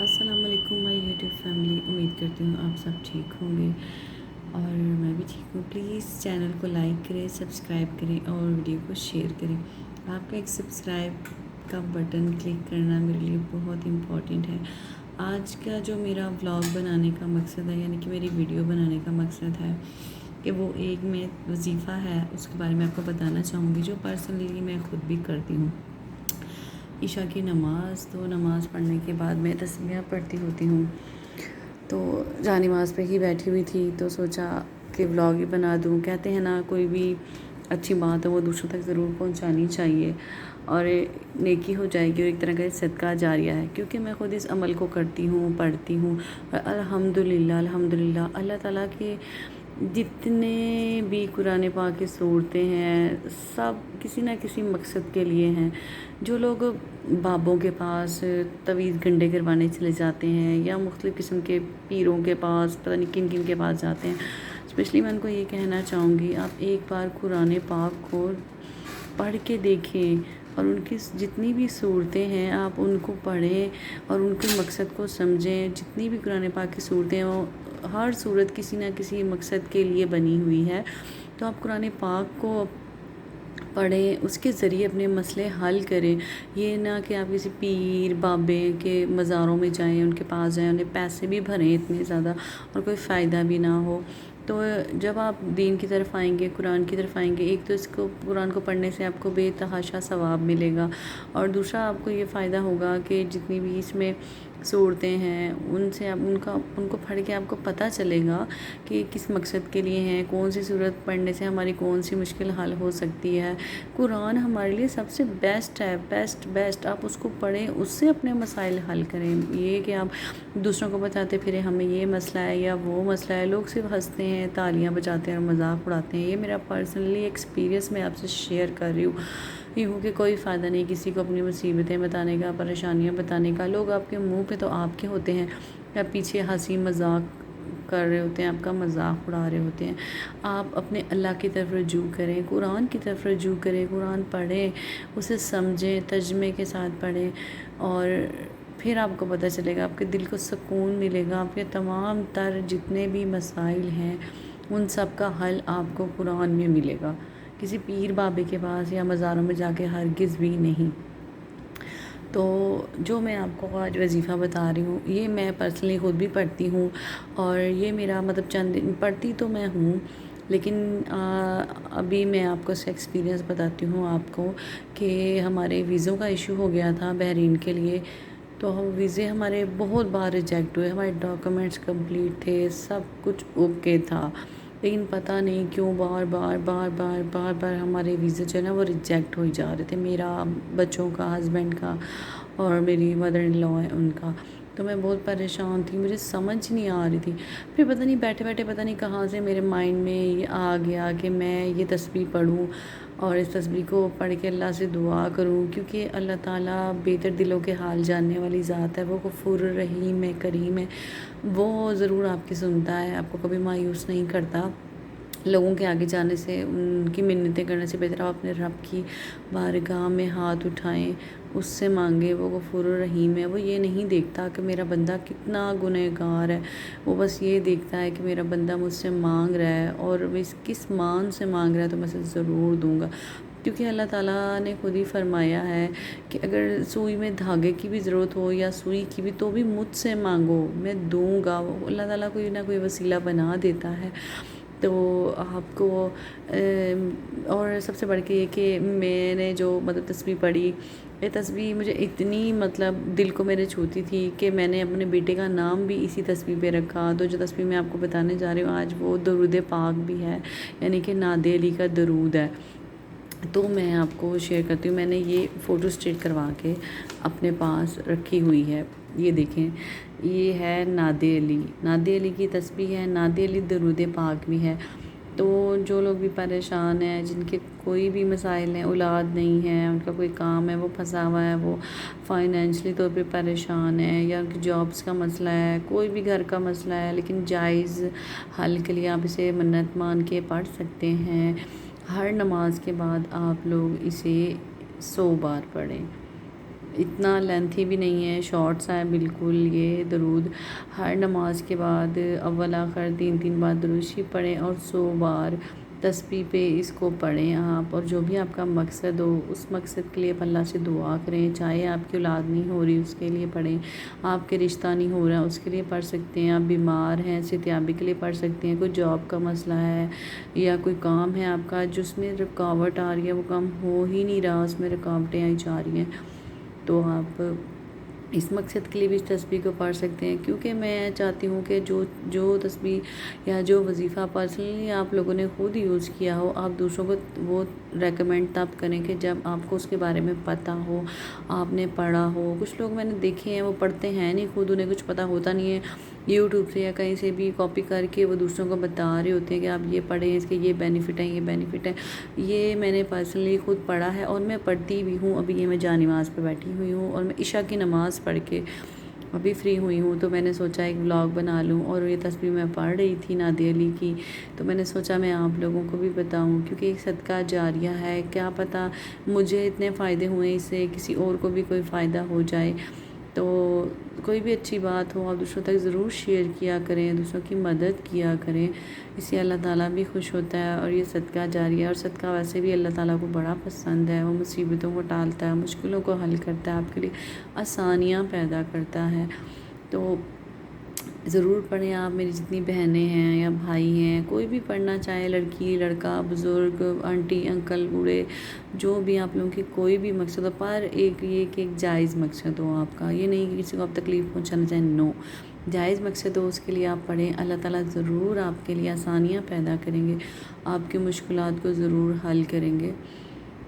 السلام علیکم مائی YouTube family, امید کرتی ہوں آپ سب ٹھیک ہوں گے اور میں بھی ٹھیک ہوں۔ پلیز چینل کو لائک کریں، سبسکرائب کریں اور ویڈیو کو شیئر کریں۔ آپ کا ایک سبسکرائب کا بٹن کلک کرنا میرے لیے بہت امپورٹنٹ ہے۔ آج کا جو میرا ولاگ بنانے کا مقصد ہے، یعنی کہ میری ویڈیو بنانے کا مقصد ہے کہ وہ ایک میں وظیفہ ہے، اس کے بارے میں آپ کو بتانا چاہوں گی، جو پرسنلی میں خود بھی کرتی ہوں۔ عشاء کی نماز، تو نماز پڑھنے کے بعد میں تسبیحاں پڑھتی ہوتی ہوں، تو جہاں نماز پہ ہی بیٹھی ہوئی تھی تو سوچا کہ ولاگ ہی بنا دوں۔ کہتے ہیں نا، کوئی بھی اچھی بات ہے وہ دوسروں تک ضرور پہنچانی چاہیے اور نیکی ہو جائے گی اور ایک طرح کا صدقہ جاریہ ہے، کیونکہ میں خود اس عمل کو کرتی ہوں، پڑھتی ہوں اور الحمدللہ اللہ تعالیٰ کے جتنے بھی قرآن پاک کی صورتیں ہیں سب کسی نہ کسی مقصد کے لیے ہیں۔ جو لوگ بابوں کے پاس طویل گنڈے کروانے چلے جاتے ہیں یا مختلف قسم کے پیروں کے پاس، پتہ نہیں کن کن کے پاس جاتے ہیں، اسپیشلی میں ان کو یہ کہنا چاہوں گی، آپ ایک بار قرآن پاک کو پڑھ کے دیکھیں اور ان کی جتنی بھی صورتیں ہیں آپ ان کو پڑھیں اور ان کے مقصد کو سمجھیں۔ جتنی بھی قرآن پاک کی صورتیں ہیں وہ ہر صورت کسی نہ کسی مقصد کے لیے بنی ہوئی ہے، تو آپ قرآن پاک کو پڑھیں، اس کے ذریعے اپنے مسئلے حل کریں۔ یہ نہ کہ آپ کسی پیر بابے کے مزاروں میں جائیں، ان کے پاس جائیں، انہیں پیسے بھی بھریں اتنے زیادہ اور کوئی فائدہ بھی نہ ہو۔ تو جب آپ دین کی طرف آئیں گے، قرآن کی طرف آئیں گے، ایک تو اس کو قرآن کو پڑھنے سے آپ کو بے تحاشا ثواب ملے گا اور دوسرا آپ کو یہ فائدہ ہوگا کہ جتنی بھی اس میں صورتیں ہیں ان سے آپ ان کو پڑھ کے آپ کو پتہ چلے گا کہ کس مقصد کے لیے ہیں، کون سی صورت پڑھنے سے ہماری کون سی مشکل حل ہو سکتی ہے۔ قرآن ہمارے لیے سب سے بیسٹ ہے، بیسٹ آپ اس کو پڑھیں، اس سے اپنے مسائل حل کریں۔ یہ کہ آپ دوسروں کو بتاتے پھریں ہمیں یہ مسئلہ ہے یا وہ مسئلہ ہے، لوگ صرف ہنستے ہیں، تالیاں بجاتے ہیں اور مذاق اڑاتے ہیں۔ یہ میرا پرسنلی ایکسپیرینس میں آپ سے شیئر کر رہی ہوں۔ یہ ہوں کہ کوئی فائدہ نہیں کسی کو اپنی مصیبتیں بتانے کا، پریشانیاں بتانے کا۔ لوگ آپ کے منہ پہ تو آپ کے ہوتے ہیں یا پیچھے ہنسی مذاق کر رہے ہوتے ہیں، آپ کا مذاق اڑا رہے ہوتے ہیں۔ آپ اپنے اللہ کی طرف رجوع کریں، قرآن کی طرف رجوع کریں، قرآن پڑھیں، اسے سمجھیں، ترجمے کے ساتھ پڑھیں اور پھر آپ کو پتہ چلے گا، آپ کے دل کو سکون ملے گا۔ آپ کے تمام تر جتنے بھی مسائل ہیں ان سب کا حل آپ کو قرآن میں ملے گا، کسی پیر بابے کے پاس یا مزاروں میں جا کے ہرگز بھی نہیں۔ تو جو میں آپ کو آج وظیفہ بتا رہی ہوں یہ میں پرسنلی خود بھی پڑھتی ہوں اور یہ میرا مطلب چند دن پڑھتی تو میں ہوں، لیکن ابھی میں آپ کو اس کا ایکسپیرینس بتاتی ہوں آپ کو کہ ہمارے ویزوں کا ایشو ہو گیا تھا بحرین کے لیے، تو ہم ویزے ہمارے بہت بار ریجیکٹ ہوئے، ہمارے ڈاکومنٹس کمپلیٹ تھے، سب کچھ اوکے تھا، لیکن پتہ نہیں کیوں بار ہمارے ویزے جو ہے نا وہ ریجیکٹ ہوئی جا رہے تھے، میرا، بچوں کا، ہسبینڈ کا اور میری مدر ان لاء ہے ان کا۔ تو میں بہت پریشان تھی، مجھے سمجھ نہیں آ رہی تھی۔ پھر پتہ نہیں بیٹھے پتہ نہیں کہاں سے میرے مائنڈ میں یہ آ گیا کہ میں یہ تسبیح پڑھوں اور اس تسبیح کو پڑھ کے اللہ سے دعا کروں، کیونکہ اللہ تعالیٰ بہتر دلوں کے حال جاننے والی ذات ہے، وہ غفور رحیم ہے، کریم ہے، وہ ضرور آپ کی سنتا ہے، آپ کو کبھی مایوس نہیں کرتا۔ لوگوں کے آگے جانے سے، ان کی منتیں کرنے سے بہتر آپ اپنے رب کی بارگاہ میں ہاتھ اٹھائیں، اس سے مانگیں، وہ غفور الرحیم ہے۔ وہ یہ نہیں دیکھتا کہ میرا بندہ کتنا گنہگار ہے، وہ بس یہ دیکھتا ہے کہ میرا بندہ مجھ سے مانگ رہا ہے اور وہ کس مان سے مانگ رہا ہے، تو میں اسے ضرور دوں گا، کیونکہ اللہ تعالیٰ نے خود ہی فرمایا ہے کہ اگر سوئی میں دھاگے کی بھی ضرورت ہو یا سوئی کی بھی، تو بھی مجھ سے مانگو، میں دوں گا۔ اللہ تعالیٰ کوئی نہ کوئی وسیلہ بنا دیتا ہے۔ تو آپ کو اور سب سے بڑھ کے یہ کہ میں نے جو مطلب تسبیح پڑھی، یہ تسبیح مجھے اتنی مطلب دل کو میرے چھوتی تھی کہ میں نے اپنے بیٹے کا نام بھی اسی تسبیح پہ رکھا۔ تو جو تسبیح میں آپ کو بتانے جا رہی ہوں آج، وہ درود پاک بھی ہے، یعنی کہ ناد علی کا درود ہے۔ تو میں آپ کو شیئر کرتی ہوں، میں نے یہ فوٹو اسٹیٹ کروا کے اپنے پاس رکھی ہوئی ہے، یہ دیکھیں، یہ ہے ناد علی کی تسبیح ہے، ناد علی درود پاک بھی ہے۔ تو جو لوگ بھی پریشان ہیں، جن کے کوئی بھی مسائل ہیں، اولاد نہیں ہے، ان کا کوئی کام ہے وہ پھنسا ہوا ہے، وہ فائنینشلی طور پہ پریشان ہے یا ان کی جابس کا مسئلہ ہے، کوئی بھی گھر کا مسئلہ ہے، لیکن جائز حل کے لیے آپ اسے منت مان کے پڑھ سکتے ہیں۔ ہر نماز کے بعد آپ لوگ اسے 100 بار پڑھیں۔ اتنا لینتھی بھی نہیں ہے، شارٹس ہے بالکل۔ یہ درود ہر نماز کے بعد اول آخر 3 بار درود شریف پڑھیں اور 100 بار تسبیح پہ اس کو پڑھیں آپ، اور جو بھی آپ کا مقصد ہو اس مقصد کے لیے اللہ سے دعا کریں، چاہے آپ کی اولاد نہیں ہو رہی اس کے لیے پڑھیں، آپ کے رشتہ نہیں ہو رہا اس کے لیے پڑھ سکتے ہیں، آپ بیمار ہیں صحتیابی کے لیے پڑھ سکتے ہیں، کوئی جاب کا مسئلہ ہے یا کوئی کام ہے آپ کا جس میں رکاوٹ آ رہی ہے، وہ کام ہو ہی نہیں رہا، اس میں رکاوٹیں آئی جا رہی ہیں، تو آپ اس مقصد کے لیے بھی اس تسبیح کو پڑھ سکتے ہیں۔ کیونکہ میں چاہتی ہوں کہ جو تسبیح یا جو وظیفہ پرسنلی آپ لوگوں نے خود یوز کیا ہو، آپ دوسروں کو وہ ریکمینڈ تب کریں کہ جب آپ کو اس کے بارے میں پتہ ہو، آپ نے پڑھا ہو۔ کچھ لوگ میں نے دیکھے ہیں وہ پڑھتے ہیں نہیں، خود انہیں کچھ پتہ ہوتا نہیں ہے، یوٹیوب سے یا کہیں سے بھی کاپی کر کے وہ دوسروں کو بتا رہے ہوتے ہیں کہ آپ یہ پڑھیں، اس کے یہ بینیفٹ ہیں، یہ بینیفٹ ہے۔ یہ میں نے پرسنلی خود پڑھا ہے اور میں پڑھتی بھی ہوں۔ ابھی یہ میں جا نماز پہ بیٹھی ہوئی ہوں اور میں عشاء کی نماز پڑھ کے ابھی فری ہوئی ہوں، تو میں نے سوچا ایک ولاگ بنا لوں، اور یہ تسبیح میں پڑھ رہی تھی نادیہ علی کی، تو میں نے سوچا میں آپ لوگوں کو بھی بتاؤں، کیونکہ ایک صدقہ جاریہ ہے، کیا پتہ مجھے اتنے فائدے ہوئے اس سے کسی اور کو بھی کوئی فائدہ ہو جائے۔ تو کوئی بھی اچھی بات ہو آپ دوسروں تک ضرور شیئر کیا کریں، دوسروں کی مدد کیا کریں، اس سے اللہ تعالیٰ بھی خوش ہوتا ہے، اور یہ صدقہ جاریہ ہے، اور صدقہ ویسے بھی اللہ تعالیٰ کو بڑا پسند ہے، وہ مصیبتوں کو ٹالتا ہے، مشکلوں کو حل کرتا ہے، آپ کے لیے آسانیاں پیدا کرتا ہے۔ تو ضرور پڑھیں آپ، میری جتنی بہنیں ہیں یا بھائی ہیں، کوئی بھی پڑھنا چاہے، لڑکی لڑکا بزرگ آنٹی انکل بوڑھے، جو بھی آپ لوگوں کی کوئی بھی مقصد ہو، پر ایک یہ کہ ایک جائز مقصد ہو آپ کا، یہ نہیں کہ کسی کو آپ تکلیف پہنچانا چاہیں، نو، جائز مقصد ہو اس کے لیے آپ پڑھیں، اللہ تعالیٰ ضرور آپ کے لیے آسانیاں پیدا کریں گے، آپ کی مشکلات کو ضرور حل کریں گے۔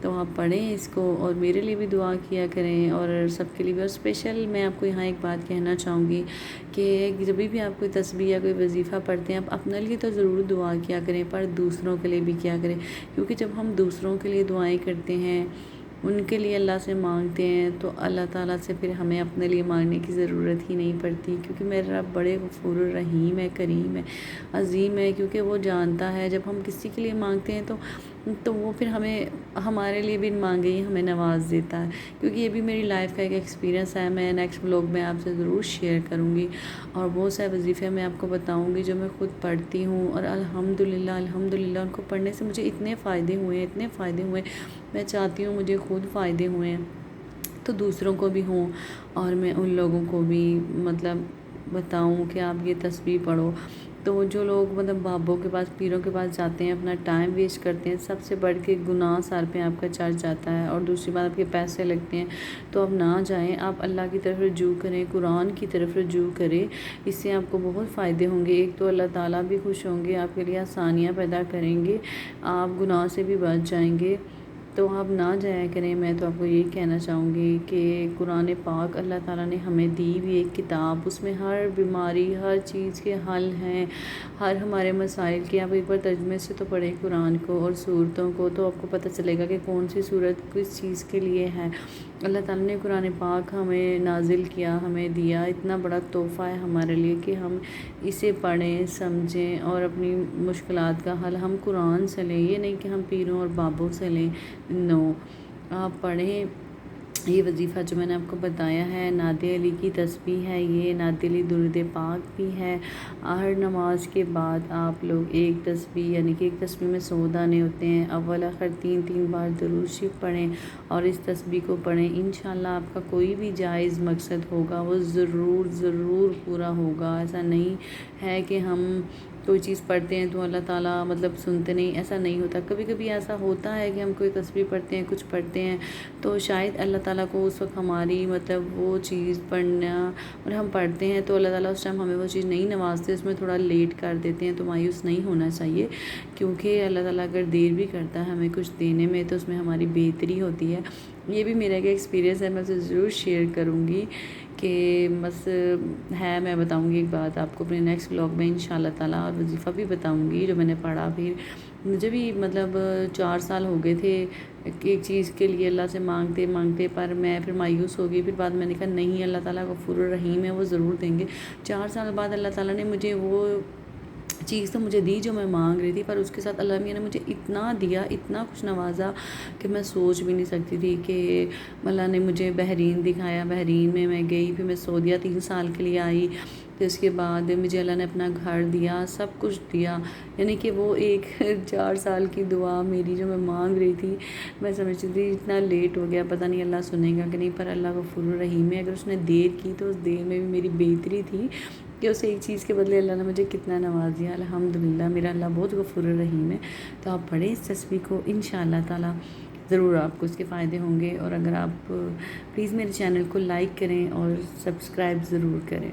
تو آپ پڑھیں اس کو، اور میرے لیے بھی دعا کیا کریں، اور سب کے لیے بھی۔ اور اسپیشل میں آپ کو یہاں ایک بات کہنا چاہوں گی کہ جب بھی آپ کوئی تسبیح یا کوئی وظیفہ پڑھتے ہیں، آپ اپنے لیے تو ضرور دعا کیا کریں، پر دوسروں کے لیے بھی کیا کریں، کیونکہ جب ہم دوسروں کے لیے دعائیں کرتے ہیں، ان کے لیے اللہ سے مانگتے ہیں، تو اللہ تعالیٰ سے پھر ہمیں اپنے لیے مانگنے کی ضرورت ہی نہیں پڑتی، کیونکہ میرا رب بڑے غفور الرحیم ہے، کریم ہے، عظیم ہے، کیونکہ وہ جانتا ہے جب ہم کسی کے لیے مانگتے ہیں تو وہ پھر ہمارے لیے بھی مانگے ہی ہمیں نواز دیتا ہے، کیونکہ یہ بھی میری لائف کا ایک ایکسپیرینس ہے، میں نیکسٹ بلاگ میں آپ سے ضرور شیئر کروں گی، اور بہت سارے وظیفے میں آپ کو بتاؤں گی جو میں خود پڑھتی ہوں، اور الحمدللہ ان کو پڑھنے سے مجھے اتنے فائدے ہوئے، میں چاہتی ہوں مجھے خود فائدے ہوئے ہیں تو دوسروں کو بھی ہوں، اور میں ان لوگوں کو بھی مطلب بتاؤں کہ آپ یہ تسبیح پڑھو۔ تو جو لوگ مطلب بابوں کے پاس پیروں کے پاس جاتے ہیں، اپنا ٹائم ویسٹ کرتے ہیں، سب سے بڑھ کے گناہ سر پہ آپ کا چڑھ جاتا ہے، اور دوسری بات آپ کے پیسے لگتے ہیں، تو آپ نہ جائیں، آپ اللہ کی طرف رجوع کریں، قرآن کی طرف رجوع کریں، اس سے آپ کو بہت فائدے ہوں گے۔ ایک تو اللہ تعالیٰ بھی خوش ہوں گے، آپ کے لیے آسانیاں پیدا کریں گے، آپ گناہ سے بھی بچ جائیں گے، تو آپ نہ جایا کریں۔ میں تو آپ کو یہی کہنا چاہوں گی کہ قرآن پاک اللہ تعالیٰ نے ہمیں دی ہوئی ایک کتاب، اس میں ہر بیماری ہر چیز کے حل ہیں، ہر ہمارے مسائل کے۔ آپ ایک بار ترجمے سے تو پڑھیں قرآن کو اور صورتوں کو، تو آپ کو پتہ چلے گا کہ کون سی صورت کس چیز کے لیے ہے۔ اللہ تعالیٰ نے قرآن پاک ہمیں نازل کیا، ہمیں دیا، اتنا بڑا تحفہ ہے ہمارے لیے کہ ہم اسے پڑھیں سمجھیں اور اپنی مشکلات کا حل ہم قرآن سے لیں، یہ نہیں کہ ہم پیروں اور بابوں سے لیں، نو، آپ پڑھیں۔ یہ وظیفہ جو میں نے آپ کو بتایا ہے نادیہ علی کی تسبیح ہے، یہ نادیہ علی درود پاک بھی ہے۔ ہر نماز کے بعد آپ لوگ ایک تسبیح، یعنی کہ ایک تسبیح میں 100 دانے ہوتے ہیں، اول آخر 3 بار درود شریف پڑھیں اور اس تسبیح کو پڑھیں، انشاءاللہ آپ کا کوئی بھی جائز مقصد ہوگا وہ ضرور پورا ہوگا۔ ایسا نہیں ہے کہ ہم کوئی چیز پڑھتے ہیں تو اللہ تعالیٰ مطلب سنتے نہیں، ایسا نہیں ہوتا۔ کبھی کبھی ایسا ہوتا ہے کہ ہم کوئی تسبیح پڑھتے ہیں، کچھ پڑھتے ہیں، تو شاید اللہ تعالیٰ کو اس وقت ہماری مطلب وہ چیز پڑھنا، اور ہم پڑھتے ہیں تو اللہ تعالیٰ اس ٹائم ہمیں وہ چیز نہیں نوازتے، اس میں تھوڑا لیٹ کر دیتے ہیں، تو مایوس نہیں ہونا چاہیے، کیونکہ اللہ تعالیٰ اگر دیر بھی کرتا ہے ہمیں کچھ دینے میں تو اس میں ہماری بہتری ہوتی ہے۔ یہ بھی میرا ایک ایکسپیرینس ہے، میں اسے ضرور شیئر کروں گی کہ بس ہے، میں بتاؤں گی ایک بات آپ کو اپنے نیکسٹ بلاگ میں انشاءاللہ تعالیٰ، اور وظیفہ بھی بتاؤں گی جو میں نے پڑھا۔ پھر مجھے بھی مطلب 4 سال ہو گئے تھے ایک چیز کے لیے اللہ سے مانگتے، پر میں پھر مایوس ہو گئی، پھر بعد میں نے کہا نہیں، اللہ تعالیٰ غفور الرحیم ہے، وہ ضرور دیں گے۔ 4 سال بعد اللہ تعالیٰ نے مجھے وہ چیز تو مجھے دی جو میں مانگ رہی تھی، پر اس کے ساتھ اللہ میاں نے مجھے اتنا دیا، اتنا کچھ نوازا کہ میں سوچ بھی نہیں سکتی تھی کہ اللہ نے مجھے بحرین دکھایا، بحرین میں میں گئی، پھر میں سعودیہ 3 سال کے لیے آئی، پھر اس کے بعد مجھے اللہ نے اپنا گھر دیا، سب کچھ دیا، یعنی کہ وہ ایک 4 سال کی دعا میری جو میں مانگ رہی تھی، میں سمجھتی تھی اتنا لیٹ ہو گیا، پتہ نہیں اللہ سنے گا کہ نہیں، پر اللہ غفور الرحیم ہے، اگر اس نے دیر کی تو اس دیر میں بھی میری بہتری تھی کہ اس ایک چیز کے بدلے اللہ نے مجھے کتنا نواز دیا۔ الحمدللہ میرا اللہ بہت غفور الرحیم ہے۔ تو آپ پڑھیں اس تصویر کو، انشاءاللہ تعالی ضرور آپ کو اس کے فائدے ہوں گے، اور اگر آپ پلیز میرے چینل کو لائک کریں اور سبسکرائب ضرور کریں۔